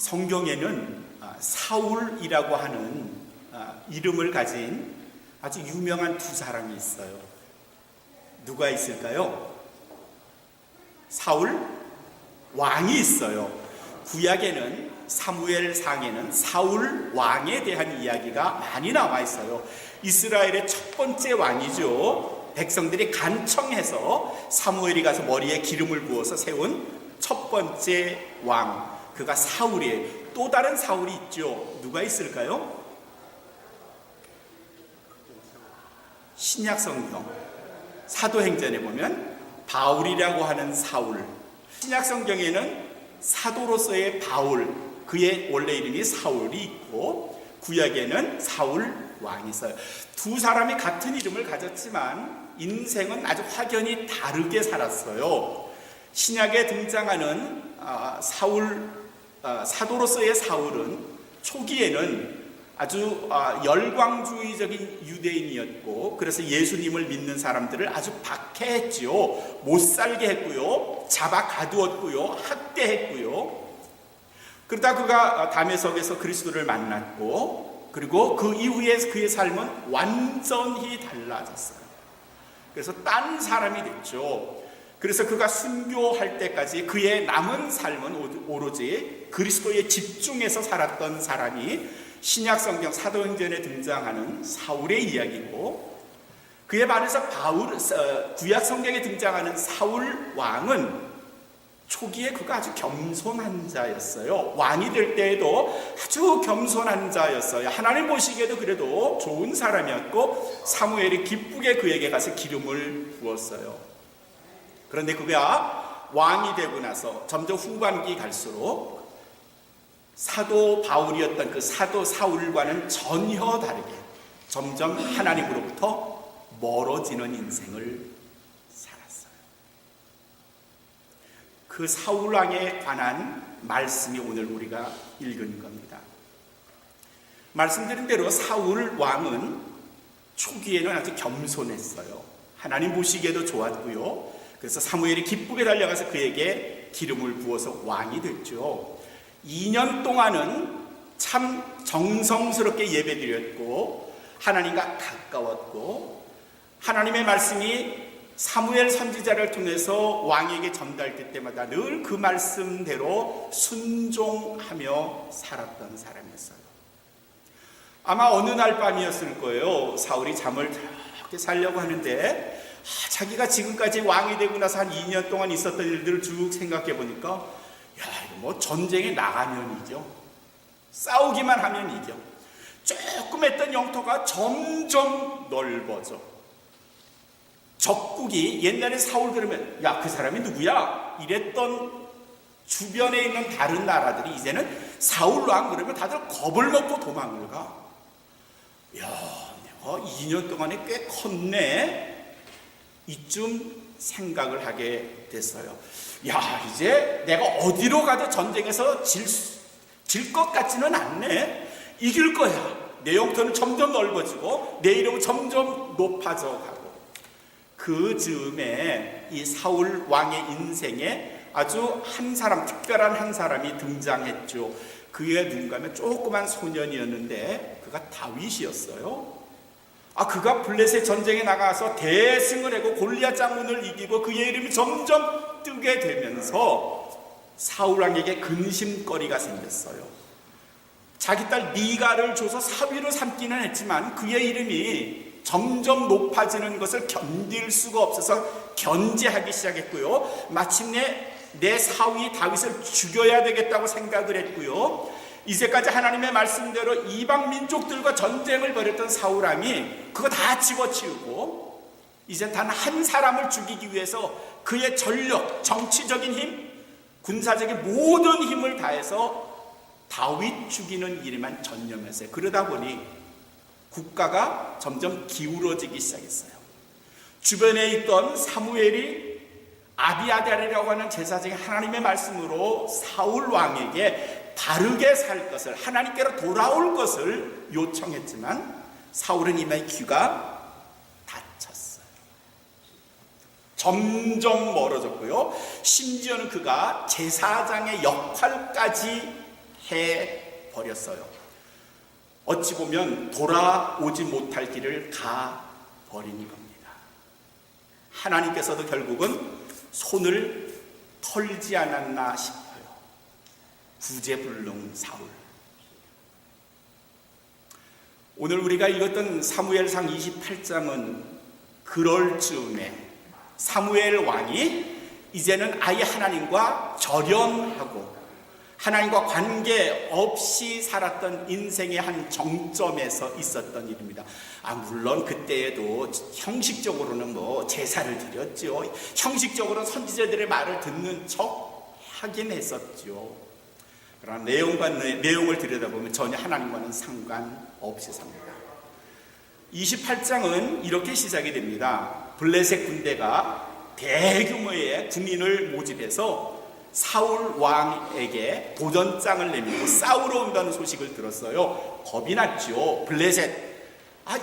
성경에는 사울이라고 하는 이름을 가진 아주 유명한 두 사람이 있어요. 누가 있을까요? 사울 왕이 있어요. 구약에는 사무엘상에는 사울 왕에 대한 이야기가 많이 나와 있어요. 이스라엘의 첫 번째 왕이죠. 백성들이 간청해서 사무엘이 가서 머리에 기름을 부어서 세운 첫 번째 왕, 그가 사울이에요. 또 다른 사울이 있죠. 누가 있을까요? 신약성경 사도행전에 보면 바울이라고 하는 사울, 신약성경에는 사도로서의 바울, 그의 원래 이름이 사울이 있고 구약에는 사울 왕이 있어요. 두 사람이 같은 이름을 가졌지만 인생은 아주 확연히 다르게 살았어요. 신약에 등장하는 사도로서의 사울은 초기에는 아주 열광주의적인 유대인이었고, 그래서 예수님을 믿는 사람들을 아주 박해했지요. 못 살게 했고요, 잡아 가두었고요, 학대했고요. 그러다 그가 다메섹에서 그리스도를 만났고, 그리고 그 이후에 그의 삶은 완전히 달라졌어요. 그래서 딴 사람이 됐죠. 그래서 그가 순교할 때까지 그의 남은 삶은 오로지 그리스도에 집중해서 살았던 사람이 신약성경 사도행전에 등장하는 사울의 이야기고, 그에 반해서 구약성경에 등장하는 사울 왕은 초기에 그가 아주 겸손한 자였어요. 왕이 될 때에도 아주 겸손한 자였어요. 하나님 보시기에도 그래도 좋은 사람이었고, 사무엘이 기쁘게 그에게 가서 기름을 부었어요. 그런데 그가 왕이 되고 나서 점점 후반기 갈수록 사도 바울이었던 그 사도 사울과는 전혀 다르게 점점 하나님으로부터 멀어지는 인생을 살았어요. 그 사울 왕에 관한 말씀이 오늘 우리가 읽은 겁니다. 말씀드린 대로 사울 왕은 초기에는 아주 겸손했어요. 하나님 보시기에도 좋았고요. 그래서 사무엘이 기쁘게 달려가서 그에게 기름을 부어서 왕이 됐죠. 2년 동안은 참 정성스럽게 예배드렸고, 하나님과 가까웠고, 하나님의 말씀이 사무엘 선지자를 통해서 왕에게 전달될 때마다 늘 그 말씀대로 순종하며 살았던 사람이었어요. 아마 어느 날 밤이었을 거예요. 사울이 잠을 그렇게 자려고 하는데 자기가 지금까지 왕이 되고 나서 한 2년 동안 있었던 일들을 쭉 생각해 보니까, 이거 뭐 전쟁에 나가면 이죠. 싸우기만 하면 이죠. 조금 했던 영토가 점점 넓어져. 적국이 옛날에 사울 그러면 야, 그 사람이 누구야? 이랬던 주변에 있는 다른 나라들이 이제는 사울 왕 그러면 다들 겁을 먹고 도망을 가. 야, 내가 2년 동안에 꽤 컸네. 이쯤 생각을 하게 됐어요. 야, 이제 내가 어디로 가도 전쟁에서 질 것 같지는 않네. 이길 거야. 내 영토는 점점 넓어지고 내 이름은 점점 높아져 가고. 그 즈음에 이 사울 왕의 인생에 아주 한 사람, 특별한 한 사람이 등장했죠. 그의 누군가 하면 조그만 소년이었는데 그가 다윗이었어요. 그가 블레셋 전쟁에 나가서 대승을 하고 골리앗 장군을 이기고 그의 이름이 점점 뜨게 되면서 사울 왕에게 근심거리가 생겼어요. 자기 딸 미가를 줘서 사위로 삼기는 했지만 그의 이름이 점점 높아지는 것을 견딜 수가 없어서 견제하기 시작했고요. 마침내 내 사위 다윗을 죽여야 되겠다고 생각을 했고요. 이제까지 하나님의 말씀대로 이방 민족들과 전쟁을 벌였던 사울 왕이 그거 다 집어치우고 이제 단 한 사람을 죽이기 위해서 그의 전력, 정치적인 힘, 군사적인 모든 힘을 다해서 다윗 죽이는 일에만 전념했어요. 그러다 보니 국가가 점점 기울어지기 시작했어요. 주변에 있던 사무엘이 아비아달이라고 하는 제사장이 하나님의 말씀으로 사울 왕에게 바르게 살 것을, 하나님께로 돌아올 것을 요청했지만 사울은 이마에 귀가 닫혔어요. 점점 멀어졌고요. 심지어는 그가 제사장의 역할까지 해 버렸어요. 어찌 보면 돌아오지 못할 길을 가 버린 겁니다. 하나님께서도 결국은 손을 털지 않았나 싶어요. 구제불능 사울. 오늘 우리가 읽었던 사무엘상 28장은 그럴 즈음에 사무엘 왕이 이제는 아예 하나님과 절연하고 하나님과 관계없이 살았던 인생의 한 정점에서 있었던 일입니다. 물론 그때에도 형식적으로는 제사를 드렸죠. 형식적으로 선지자들의 말을 듣는 척 하긴 했었죠. 그러나 내용을 들여다보면 전혀 하나님과는 상관없이 삽니다. 28장은 이렇게 시작이 됩니다. 블레셋 군대가 대규모의 군인을 모집해서 사울 왕에게 도전장을 내밀고 싸우러 온다는 소식을 들었어요. 겁이 났죠. 블레셋.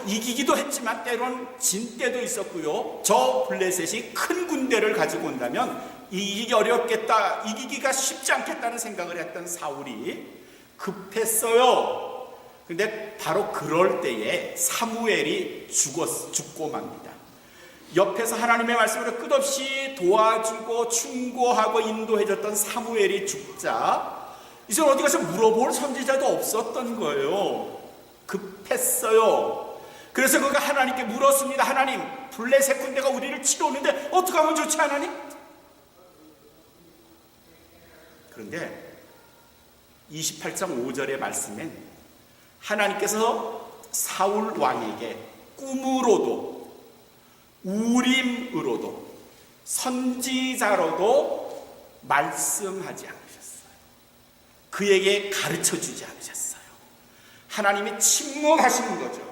이기기도 했지만 때론 진 때도 있었고요. 저 블레셋이 큰 군대를 가지고 온다면 이기기 어렵겠다, 이기기가 쉽지 않겠다는 생각을 했던 사울이 급했어요. 근데 바로 그럴 때에 사무엘이 죽고 맙니다. 옆에서 하나님의 말씀으로 끝없이 도와주고 충고하고 인도해줬던 사무엘이 죽자 이제 어디 가서 물어볼 선지자도 없었던 거예요. 급했어요. 그래서 그가 하나님께 물었습니다. 하나님, 블레셋 군대가 우리를 치러 오는데 어떻게 하면 좋지, 하나님? 그런데 28장 5절의 말씀엔 하나님께서 사울 왕에게 꿈으로도 우림으로도 선지자로도 말씀하지 않으셨어요. 그에게 가르쳐주지 않으셨어요. 하나님이 침묵하시는 거죠.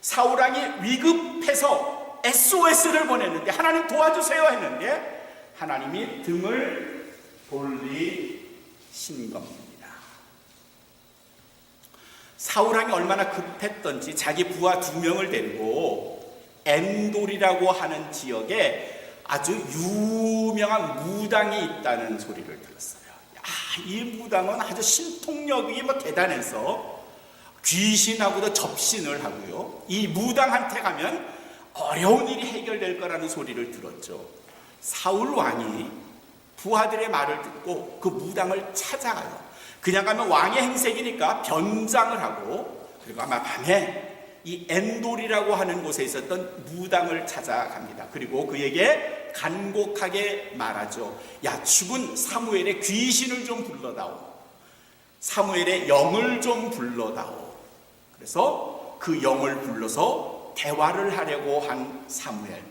사울 왕이 위급해서 SOS를 보냈는데 하나님 도와주세요 했는데 하나님이 등을 돌리신 겁니다. 사울 왕이 얼마나 급했던지 자기 부하 2명을 데리고 엔돌이라고 하는 지역에 아주 유명한 무당이 있다는 소리를 들었어요. 이 무당은 아주 신통력이 대단해서 귀신하고도 접신을 하고요. 이 무당한테 가면 어려운 일이 해결될 거라는 소리를 들었죠. 사울 왕이 부하들의 말을 듣고 그 무당을 찾아가요. 그냥 가면 왕의 행색이니까 변장을 하고 그리고 아마 밤에 이 엔돌이라고 하는 곳에 있었던 무당을 찾아갑니다. 그리고 그에게 간곡하게 말하죠. 야, 죽은 사무엘의 귀신을 좀 불러다오. 사무엘의 영을 좀 불러다오. 그래서 그 영을 불러서 대화를 하려고 한 사무엘.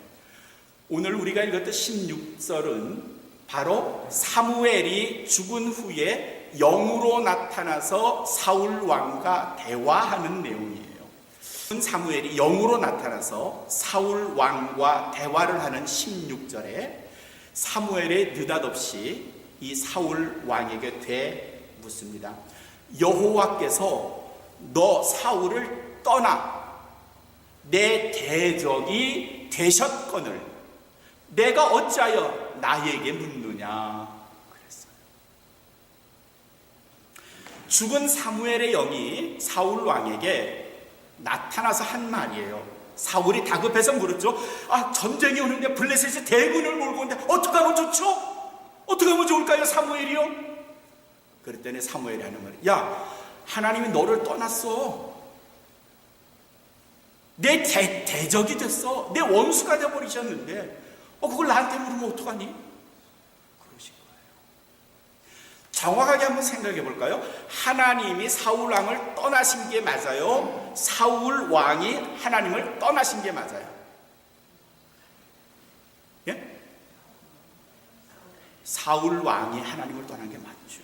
오늘 우리가 읽었던 16절은 바로 사무엘이 죽은 후에 영으로 나타나서 사울 왕과 대화하는 내용이에요. 사무엘이 영으로 나타나서 사울 왕과 대화를 하는 16절에 사무엘이 느닷없이 이 사울 왕에게 되묻습니다. 여호와께서 너 사울을 떠나 내 대적이 되셨거늘 내가 어찌하여 나에게 묻느냐 그랬어요. 죽은 사무엘의 영이 사울 왕에게 나타나서 한 말이에요. 사울이 다급해서 물었죠. 전쟁이 오는데 블레셋이 대군을 몰고 오는데 어떻게 하면 좋죠? 어떻게 하면 좋을까요, 사무엘이요? 그랬더니 사무엘이 하는 말이 야, 하나님이 너를 떠났어. 내 대적이 됐어. 내 원수가 되어버리셨는데 그걸 나한테 물으면 어떡하니? 그러신 거예요. 정확하게 한번 생각해 볼까요? 하나님이 사울 왕을 떠나신 게 맞아요? 사울 왕이 하나님을 떠나신 게 맞아요? 예? 사울 왕이 하나님을 떠난 게 맞죠.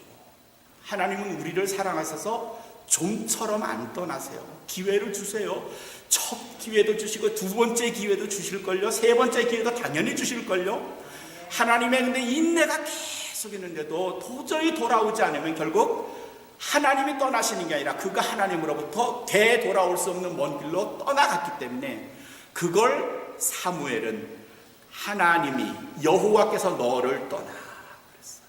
하나님은 우리를 사랑하셔서 좀처럼 안 떠나세요. 기회를 주세요. 첫 기회도 주시고 두 번째 기회도 주실걸요. 세 번째 기회도 당연히 주실걸요. 하나님의 근데 인내가 계속 있는데도 도저히 돌아오지 않으면 결국 하나님이 떠나시는 게 아니라 그가 하나님으로부터 되돌아올 수 없는 먼 길로 떠나갔기 때문에 그걸 사무엘은 하나님이 여호와께서 너를 떠나 그랬어요.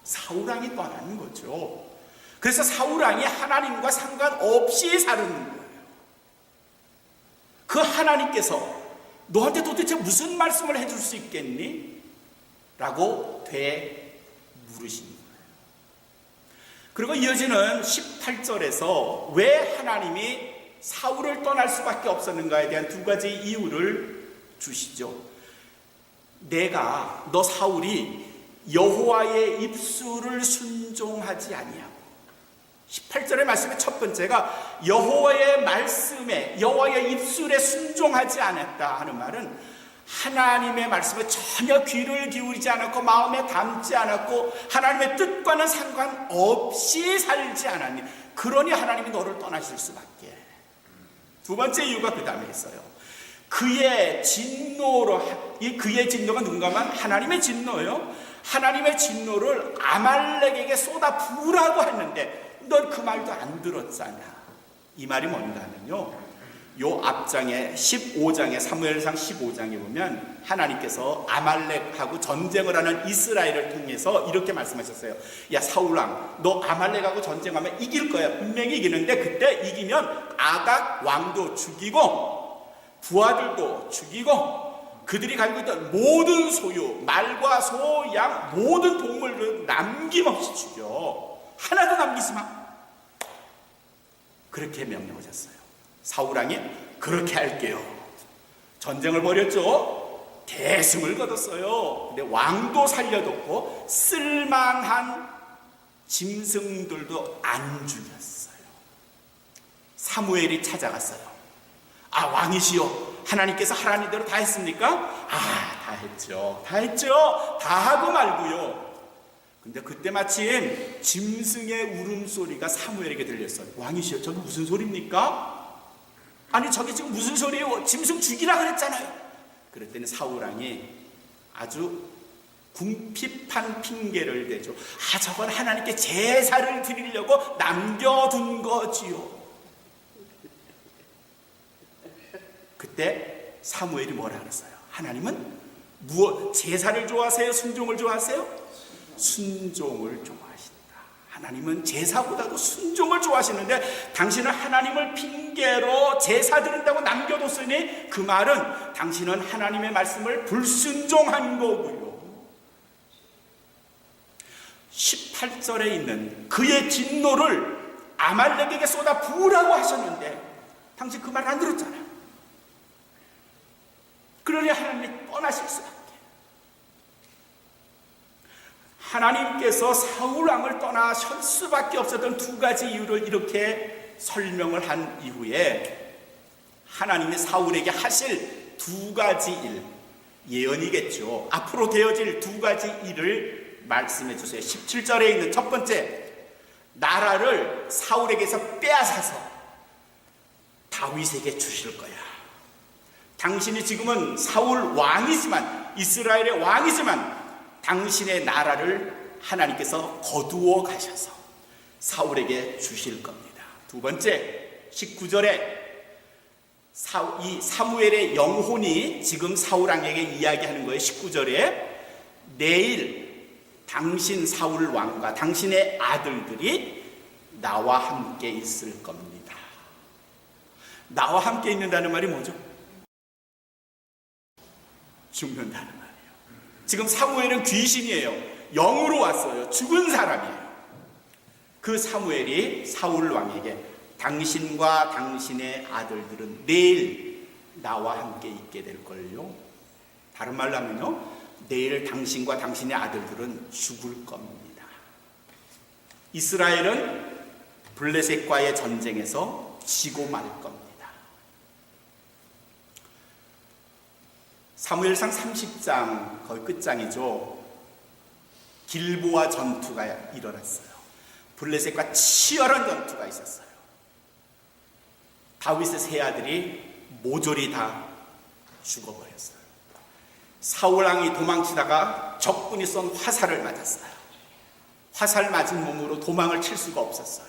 사울 왕이 떠나는 거죠. 그래서 사울 왕이 하나님과 상관없이 사는 거예요. 그 하나님께서 너한테 도대체 무슨 말씀을 해줄 수 있겠니? 라고 되물으신 거예요. 그리고 이어지는 18절에서 왜 하나님이 사울을 떠날 수밖에 없었는가에 대한 두 가지 이유를 주시죠. 너 사울이 여호와의 입술을 순종하지 아니하고, 18절의 말씀의 첫 번째가 여호와의 말씀에, 여호와의 입술에 순종하지 않았다 하는 말은 하나님의 말씀에 전혀 귀를 기울이지 않았고 마음에 담지 않았고 하나님의 뜻과는 상관없이 살지 않았니? 그러니 하나님이 너를 떠나실 수밖에. 두 번째 이유가 그 다음에 있어요. 그의 진노로, 그의 진노가 누군가 하면 하나님의 진노예요. 하나님의 진노를 아말렉에게 쏟아 부으라고 했는데 넌 그 말도 안 들었잖아. 이 말이 뭔가 하면요, 요 앞장에 15장에, 사무엘상 15장에 보면 하나님께서 아말렉하고 전쟁을 하는 이스라엘을 통해서 이렇게 말씀하셨어요. 야 사울왕, 너 아말렉하고 전쟁하면 이길 거야. 분명히 이기는데 그때 이기면 아각 왕도 죽이고 부하들도 죽이고 그들이 가지고 있던 모든 소유, 말과 소, 양, 모든 동물을 남김없이 죽여. 하나도 남기지 마. 그렇게 명령하셨어요. 사울왕이 그렇게 할게요. 전쟁을 벌였죠. 대승을 거뒀어요. 근데 왕도 살려뒀고 쓸만한 짐승들도 안 죽였어요. 사무엘이 찾아갔어요. 아, 왕이시여, 하나님께서 하라는 대로 다 했습니까? 다 했죠. 다 하고 말고요. 근데 그때 마침 짐승의 울음소리가 사무엘에게 들렸어요. 왕이시여, 저게 무슨 소리입니까? 아니 저게 지금 무슨 소리예요? 짐승 죽이라 그랬잖아요. 그랬더니 사울왕이 아주 궁핍한 핑계를 대죠. 저건 하나님께 제사를 드리려고 남겨둔 거지요. 그때 사무엘이 뭐라 그랬어요? 하나님은 제사를 좋아하세요? 순종을 좋아하세요? 순종을 좋아하신다. 하나님은 제사보다도 순종을 좋아하시는데 당신은 하나님을 핑계로 제사 드린다고 남겨뒀으니 그 말은 당신은 하나님의 말씀을 불순종한 거고요. 18절에 있는 그의 진노를 아말렉에게 쏟아 부으라고 하셨는데 당신 그 말 안 들었잖아요. 그러니 하나님이 떠나실 수밖에. 하나님께서 사울왕을 떠나실 수밖에 없었던 두 가지 이유를 이렇게 설명을 한 이후에 하나님이 사울에게 하실 두 가지 일, 예언이겠죠. 앞으로 되어질 두 가지 일을 말씀해 주세요. 17절에 있는 첫 번째, 나라를 사울에게서 빼앗아서 다윗에게 주실 거야. 당신이 지금은 사울 왕이지만, 이스라엘의 왕이지만 당신의 나라를 하나님께서 거두어 가셔서 사울에게 주실 겁니다. 두 번째, 19절에 이 사무엘의 영혼이 지금 사울왕에게 이야기하는 거예요. 19절에 내일 당신 사울 왕과 당신의 아들들이 나와 함께 있을 겁니다. 나와 함께 있는다는 말이 뭐죠? 죽는다는 말이에요. 지금 사무엘은 귀신이에요. 영으로 왔어요. 죽은 사람이에요. 그 사무엘이 사울 왕에게 당신과 당신의 아들들은 내일 나와 함께 있게 될 걸요. 다른 말로 하면요, 내일 당신과 당신의 아들들은 죽을 겁니다. 이스라엘은 블레셋과의 전쟁에서 지고 말 겁니다. 사무엘상 30장 거의 끝장이죠. 길보아 전투가 일어났어요. 블레셋과 치열한 전투가 있었어요. 다윗의 세 아들이 모조리 다 죽어버렸어요. 사울왕이 도망치다가 적군이 쏜 화살을 맞았어요. 화살 맞은 몸으로 도망을 칠 수가 없었어요.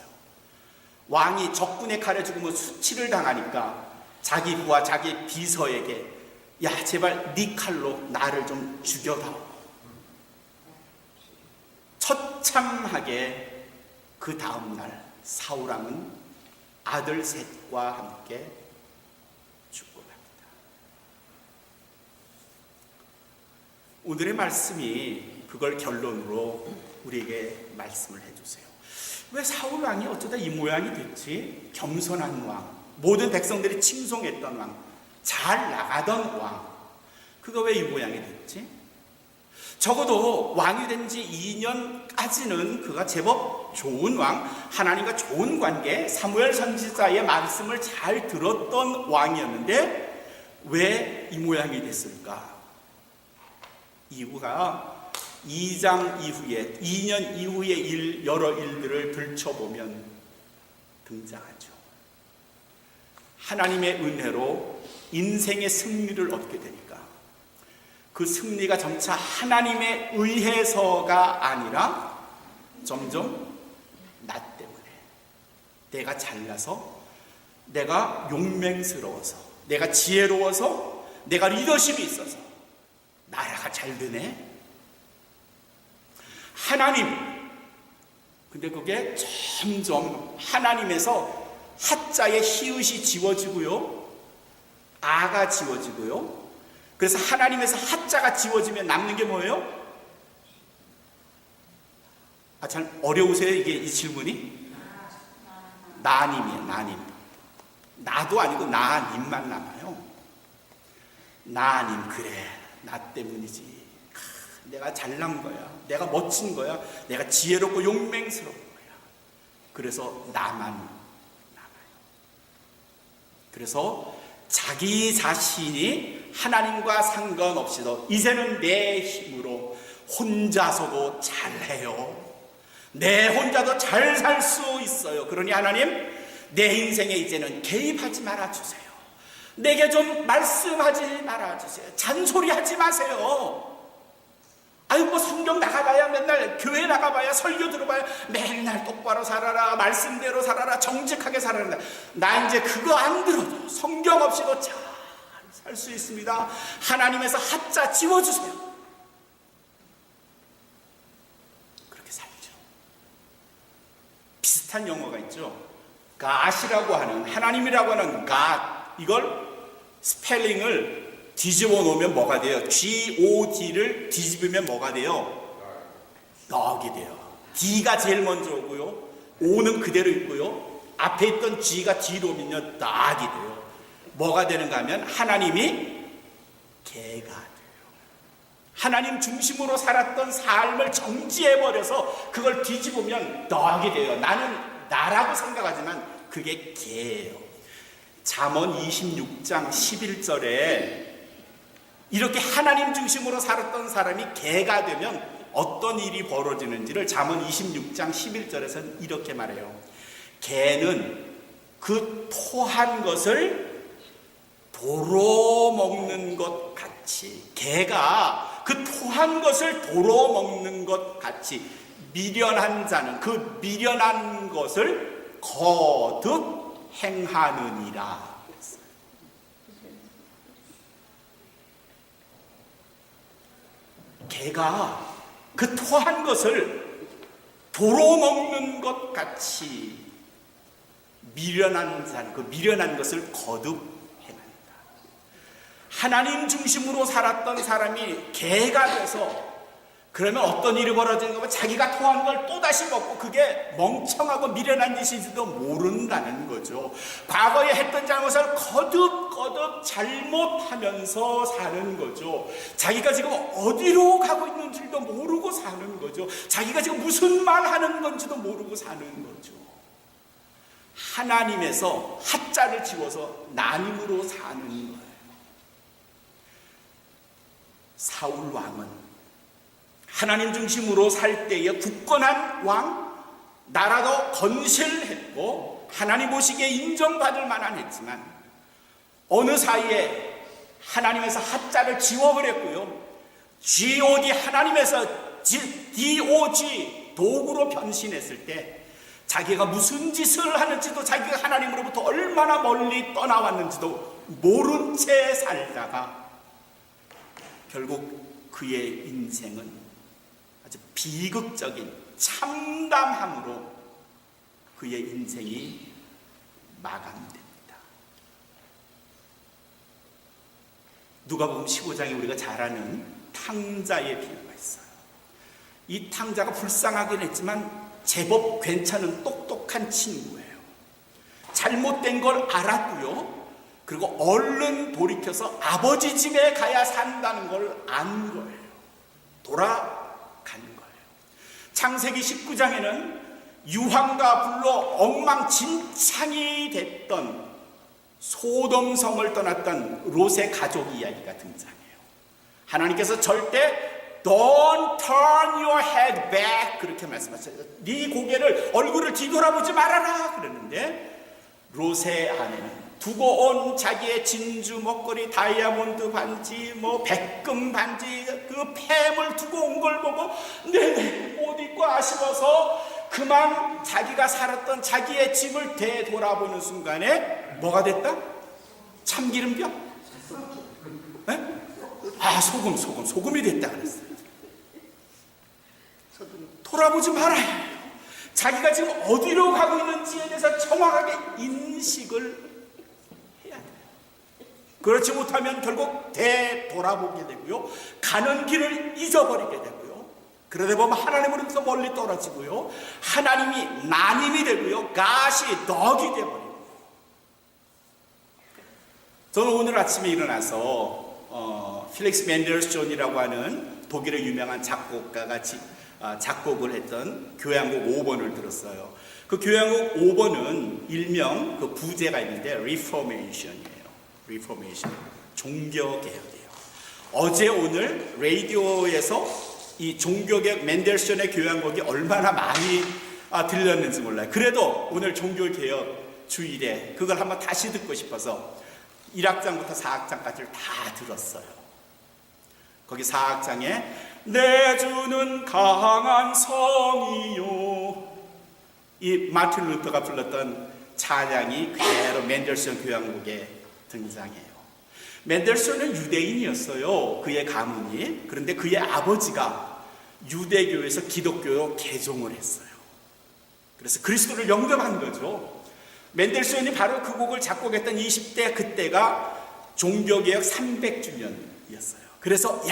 왕이 적군의 칼에 죽으면 수치를 당하니까 자기 부하 자기 비서에게 야 제발 네 칼로 나를 좀 죽여다오. 처참하게 그 다음날 사울왕은 아들 셋과 함께 죽고 갑니다. 오늘의 말씀이 그걸 결론으로 우리에게 말씀을 해주세요. 왜 사울왕이 어쩌다 이 모양이 됐지? 겸손한 왕, 모든 백성들이 칭송했던 왕, 잘 나가던 왕, 그거 왜 이 모양이 됐지? 적어도 왕이 된 지 2년까지는 그가 제법 좋은 왕, 하나님과 좋은 관계, 사무엘 선지자의 말씀을 잘 들었던 왕이었는데 왜 이 모양이 됐을까? 이유가 2장 이후에, 2년 이후의 여러 일들을 들춰보면 등장하죠. 하나님의 은혜로 인생의 승리를 얻게 되니까 그 승리가 점차 하나님에 의해서가 아니라 점점 나 때문에, 내가 잘나서, 내가 용맹스러워서, 내가 지혜로워서, 내가 리더십이 있어서 나라가 잘 되네. 하나님, 근데 그게 점점 하나님에서 하자의 히읗이 지워지고요, 아가 지워지고요. 그래서 하나님에서 하자가 지워지면 남는 게 뭐예요? 잘 어려우세요? 이게 이 질문이? 나님이에요. 나님. 나도 아니고 나님만 남아요. 나님, 그래, 나 때문이지. 내가 잘난 거야, 내가 멋진 거야, 내가 지혜롭고 용맹스러운 거야. 그래서 나만 남아요. 그래서 자기 자신이 하나님과 상관없이도 이제는 내 힘으로 혼자서도 잘해요. 내 혼자도 잘 살 수 있어요. 그러니 하나님, 내 인생에 이제는 개입하지 말아주세요. 내게 좀 말씀하지 말아주세요. 잔소리하지 마세요. 아유, 뭐 성경 나가봐야, 맨날 교회 나가봐야, 설교 들어봐야 맨날 똑바로 살아라, 말씀대로 살아라, 정직하게 살아라. 나 이제 그거 안 들어도 성경 없이도 잘 살 수 있습니다. 하나님에서 하자 지워주세요. 그렇게 살죠. 비슷한 용어가 있죠. God이라고 하는, 하나님이라고 하는 God, 이걸 스펠링을 뒤집어 놓으면 뭐가 돼요? God를 뒤집으면 뭐가 돼요? Dog이 돼요. D가 제일 먼저 오고요, O는 그대로 있고요, 앞에 있던 G가 뒤로 오면요 Dog이 돼요. 뭐가 되는가 하면 하나님이 개가 돼요. 하나님 중심으로 살았던 삶을 정지해버려서 그걸 뒤집으면 Dog이 돼요. 나는 나라고 생각하지만 그게 개예요. 잠언 26장 11절에 이렇게 하나님 중심으로 살았던 사람이 개가 되면 어떤 일이 벌어지는지를 잠언 26장 11절에서는 이렇게 말해요. 개는 그 토한 것을 도로 먹는 것 같이, 개가 그 토한 것을 도로 먹는 것 같이 미련한 자는 그 미련한 것을 거듭 행하느니라. 개가 그 토한 것을 도로 먹는 것 같이 미련한 자는 그 미련한 것을 거듭 행한다. 하나님 중심으로 살았던 사람이 개가 돼서 그러면 어떤 일이 벌어지는가 하면 자기가 토한 걸 또다시 먹고 그게 멍청하고 미련한 짓인지도 모른다는 거죠. 과거에 했던 잘못을 거듭 잘못하면서 사는 거죠. 자기가 지금 어디로 가고 있는 줄도 모르고 사는 거죠. 자기가 지금 무슨 말 하는 건지도 모르고 사는 거죠. 하나님에서 하자를 지워서 나님으로 사는 거예요. 사울 왕은 하나님 중심으로 살 때에 굳건한 왕, 나라도 건실했고 하나님 보시기에 인정받을 만한 했지만 어느 사이에 하나님에서 하자를 지워버렸고요, God 하나님에서 DOG 도구로 변신했을 때 자기가 무슨 짓을 하는지도, 자기가 하나님으로부터 얼마나 멀리 떠나왔는지도 모른 채 살다가 결국 그의 인생은 아주 비극적인 참담함으로 그의 인생이 마감됩니다. 누가복음 15장에 우리가 잘 아는 탕자의 비유가 있어요. 이 탕자가 불쌍하긴 했지만 제법 괜찮은 똑똑한 친구예요. 잘못된 걸 알았고요. 그리고 얼른 돌이켜서 아버지 집에 가야 산다는 걸 안 거예요. 돌아간 거예요. 창세기 19장에는 유황과 불로 엉망진창이 됐던 소돔성을 떠났던 롯의 가족 이야기가 등장해요. 하나님께서 절대 Don't turn your head back 그렇게 말씀하셨어요. 네 고개를 얼굴을 뒤돌아보지 말아라 그랬는데 롯의 아내는 두고 온 자기의 진주 목걸이, 다이아몬드 반지, 백금 반지, 그 폐물 두고 온 걸 보고 내 옷 입고 아쉬워서 그만 자기가 살았던 자기의 집을 되돌아보는 순간에 뭐가 됐다? 참기름병? 네? 소금이 됐다 그랬어요. 돌아보지 말아야 해요. 자기가 지금 어디로 가고 있는지에 대해서 정확하게 인식을 해야 돼요. 그렇지 못하면 결국 되돌아보게 되고요. 가는 길을 잊어버리게 되고요. 그러다 보면 하나님으로부터 멀리 떨어지고요. 하나님이 나님이 되고요. 가시 덕이 되어버립니다. 저는 오늘 아침에 일어나서 필릭스 맨델스존이라고 하는 독일의 유명한 작곡가가 작곡을 했던 교향곡 5번을 들었어요. 그 교향곡 5번은 일명 그 부제가 있는데 리포메이션이에요. 리포메이션, 종교개혁이에요. 어제 오늘 라디오에서 이 종교개혁 맨델슨의 교향곡이 얼마나 많이 들렸는지 몰라요. 그래도 오늘 종교개혁 주일에 그걸 한번 다시 듣고 싶어서 1악장부터 4악장까지를 다 들었어요. 거기 4악장에 내 주는 강한 성이요, 이 마틴 루터가 불렀던 찬양이 그대로 맨델슨 교향곡에 등장해요. 맨델슨은 유대인이었어요. 그의 가문이. 그런데 그의 아버지가 유대교에서 기독교로 개종을 했어요. 그래서 그리스도를 영접한 거죠. 맨델슨이 바로 그 곡을 작곡했던 20대 그때가 종교개혁 300주년이었어요. 그래서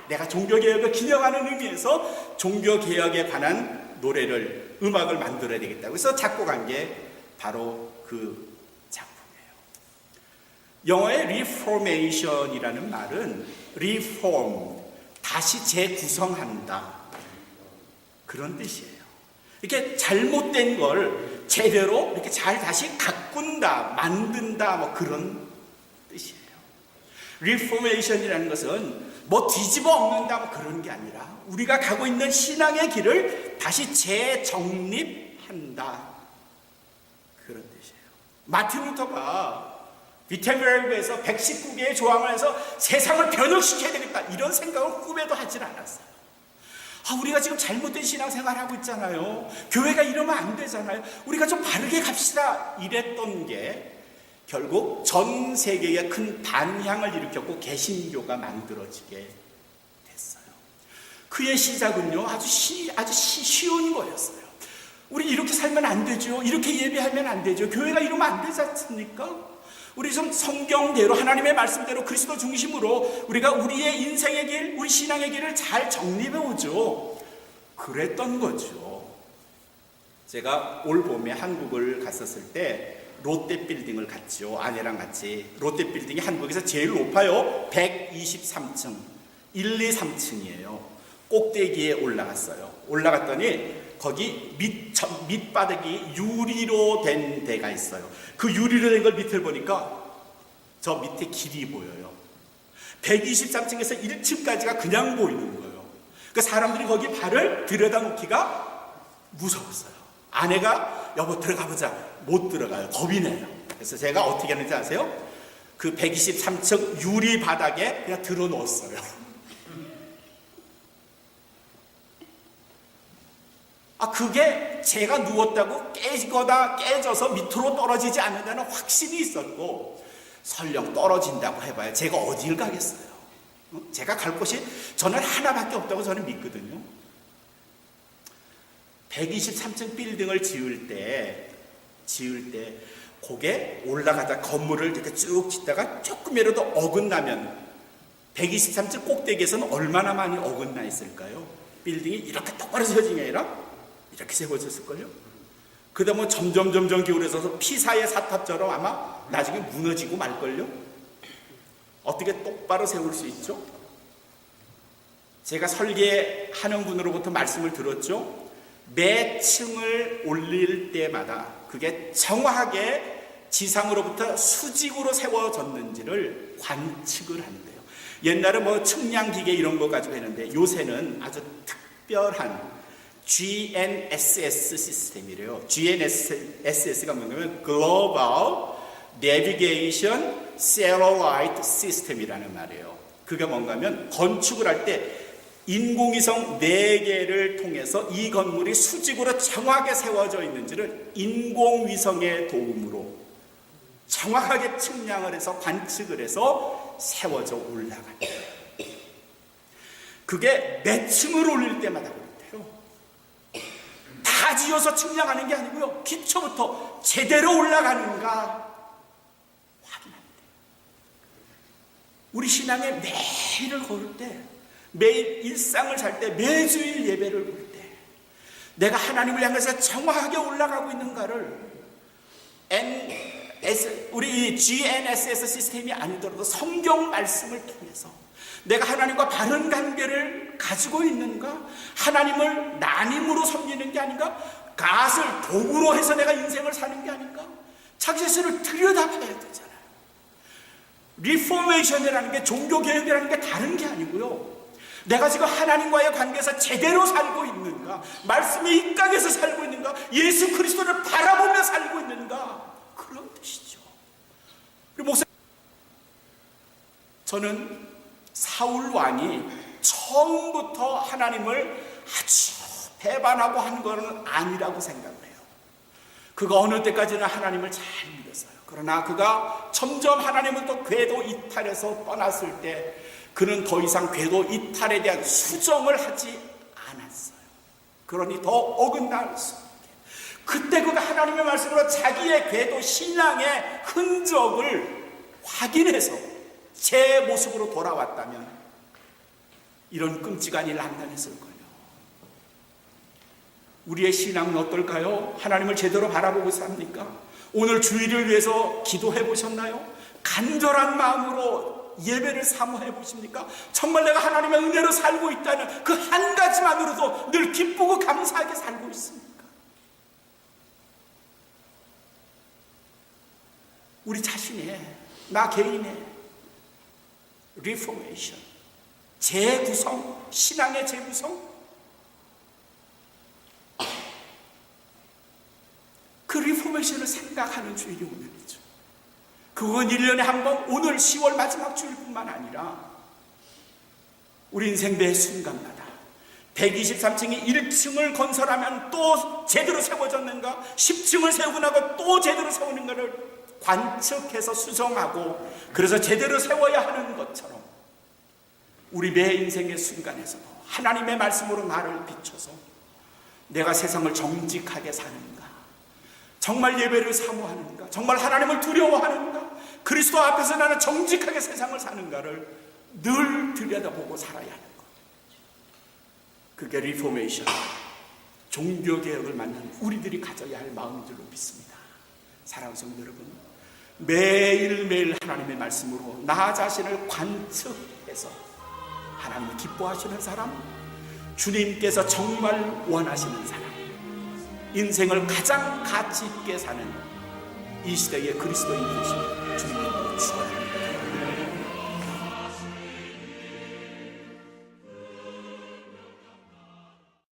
내가 종교개혁을 기념하는 의미에서 종교개혁에 관한 노래를, 음악을 만들어야 되겠다고 해서 작곡한 게 바로 그 작품이에요. 영어의 reformation이라는 말은 reform, 다시 재구성한다, 그런 뜻이에요. 이렇게 잘못된 걸 제대로 이렇게 잘 다시 가꾼다, 만든다, 그런 뜻이에요. reformation이라는 것은 뒤집어 엎는다 그런 게 아니라 우리가 가고 있는 신앙의 길을 다시 재정립한다, 그런 뜻이에요. 마틴 루터가 위텐베르그에서 119개의 조항을 해서 세상을 변혁시켜야 되겠다 이런 생각을 꿈에도 하질 않았어요. 우리가 지금 잘못된 신앙생활을 하고 있잖아요. 교회가 이러면 안 되잖아요. 우리가 좀 바르게 갑시다 이랬던 게 결국 전 세계에 큰 반향을 일으켰고 개신교가 만들어지게 됐어요. 그의 시작은요 아주 쉬운 거였어요. 우리 이렇게 살면 안 되죠. 이렇게 예배하면 안 되죠. 교회가 이러면 안 되지 않습니까? 우리 좀 성경대로, 하나님의 말씀대로 그리스도 중심으로 우리가 우리의 인생의 길, 우리 신앙의 길을 잘 정립해 오죠. 그랬던 거죠. 제가 올 봄에 한국을 갔었을 때 롯데 빌딩을 갔죠. 아내랑 같이. 롯데 빌딩이 한국에서 제일 높아요. 123층, 1, 2, 3층이에요. 꼭대기에 올라갔어요. 올라갔더니 거기 밑바닥이 유리로 된 데가 있어요. 그 유리로 된 걸 밑을 보니까 저 밑에 길이 보여요. 123층에서 1층까지가 그냥 보이는 거예요. 그 사람들이 거기 발을 들여다놓기가 무서웠어요. 아내가 여보 들어가보자. 못 들어가요. 겁이 나요. 그래서 제가 어떻게 했는지 아세요? 그 123층 유리 바닥에 그냥 들어 놓았어요. 그게 제가 누웠다고 깨지거나 깨져서 밑으로 떨어지지 않는다는 확신이 있었고, 설령 떨어진다고 해봐야 제가 어딜 가겠어요. 제가 갈 곳이 저는 하나밖에 없다고 저는 믿거든요. 123층 빌딩을 지을 때 지을 때 고개 올라가다 건물을 이렇게 쭉 짓다가 조금이라도 어긋나면 123층 꼭대기에서는 얼마나 많이 어긋나 있을까요? 빌딩이 이렇게 똑바로 세워진 게 아니라 이렇게 세워졌을걸요? 그러다 보면 점점 기울어져서 피사의 사탑처럼 아마 나중에 무너지고 말걸요? 어떻게 똑바로 세울 수 있죠? 제가 설계하는 분으로부터 말씀을 들었죠. 매 층을 올릴 때마다 그게 정확하게 지상으로부터 수직으로 세워졌는지를 관측을 한대요. 옛날에 뭐 측량기계 이런 거 가지고 했는데 요새는 아주 특별한 GNSS 시스템이래요. GNSS가 뭐냐면 Global Navigation Satellite System이라는 말이에요. 그게 뭔가 하면 건축을 할 때 인공위성 4개를 통해서 이 건물이 수직으로 정확하게 세워져 있는지를 인공위성의 도움으로 정확하게 측량을 해서 관측을 해서 세워져 올라간다. 그게 몇 층을 올릴 때마다 그렇대요. 다 지어서 측량하는 게 아니고요. 기초부터 제대로 올라가는가 확인합니다. 우리 신앙에 매일을 걸을 때, 매일 일상을 살 때, 매주일 예배를 볼 때 내가 하나님을 향해서 정확하게 올라가고 있는가를 우리 이 GNSS 시스템이 아니더라도 성경 말씀을 통해서 내가 하나님과 바른 관계를 가지고 있는가, 하나님을 나님으로 섬기는 게 아닌가, 갓을 도구로 해서 내가 인생을 사는 게 아닌가, 자기 자신을 들여다봐야 되잖아요. 리포메이션이라는 게 종교개혁이라는 게 다른 게 아니고요, 내가 지금 하나님과의 관계에서 제대로 살고 있는가, 말씀의 입각에서 살고 있는가, 예수 그리스도를 바라보며 살고 있는가, 그런 뜻이죠. 그리고 저는 사울 왕이 처음부터 하나님을 아주 배반하고 한 것은 아니라고 생각을 해요. 그가 어느 때까지나 하나님을 잘 믿었어요. 그러나 그가 점점 하나님을 또 궤도 이탈해서 떠났을 때 그는 더 이상 궤도 이탈에 대한 수정을 하지 않았어요. 그러니 더 어긋날 수 없게. 그때 그가 하나님의 말씀으로 자기의 궤도 신앙의 흔적을 확인해서 제 모습으로 돌아왔다면 이런 끔찍한 일을 안 당했을 거예요. 우리의 신앙은 어떨까요? 하나님을 제대로 바라보고 삽니까? 오늘 주일을 위해서 기도해 보셨나요? 간절한 마음으로 예배를 사모해 보십니까? 정말 내가 하나님의 은혜로 살고 있다는 그 한 가지만으로도 늘 기쁘고 감사하게 살고 있습니까? 우리 자신의, 나 개인의 리포메이션, 재구성, 신앙의 재구성, 그 리포메이션을 생각하는 주일이 오늘이죠. 그건 1년에 한 번, 오늘 10월 마지막 주일뿐만 아니라 우리 인생 매 순간마다 123층이 1층을 건설하면 또 제대로 세워졌는가, 10층을 세우고 나고 또 제대로 세우는가를 관측해서 수정하고 그래서 제대로 세워야 하는 것처럼 우리 매 인생의 순간에서도 하나님의 말씀으로 나를 비춰서 내가 세상을 정직하게 사는가, 정말 예배를 사모하는가, 정말 하나님을 두려워하는가, 그리스도 앞에서 나는 정직하게 세상을 사는가를 늘 들여다보고 살아야 하는 것. 그게 리포메이션, 종교개혁을 만난 우리들이 가져야 할 마음인 줄로 믿습니다. 사랑하는 성도 여러분, 매일매일 하나님의 말씀으로 나 자신을 관측해서 하나님 기뻐하시는 사람, 주님께서 정말 원하시는 사람, 인생을 가장 가치 있게 사는 이 시대의 그리스도인 되시길 주님으로 축원합니다.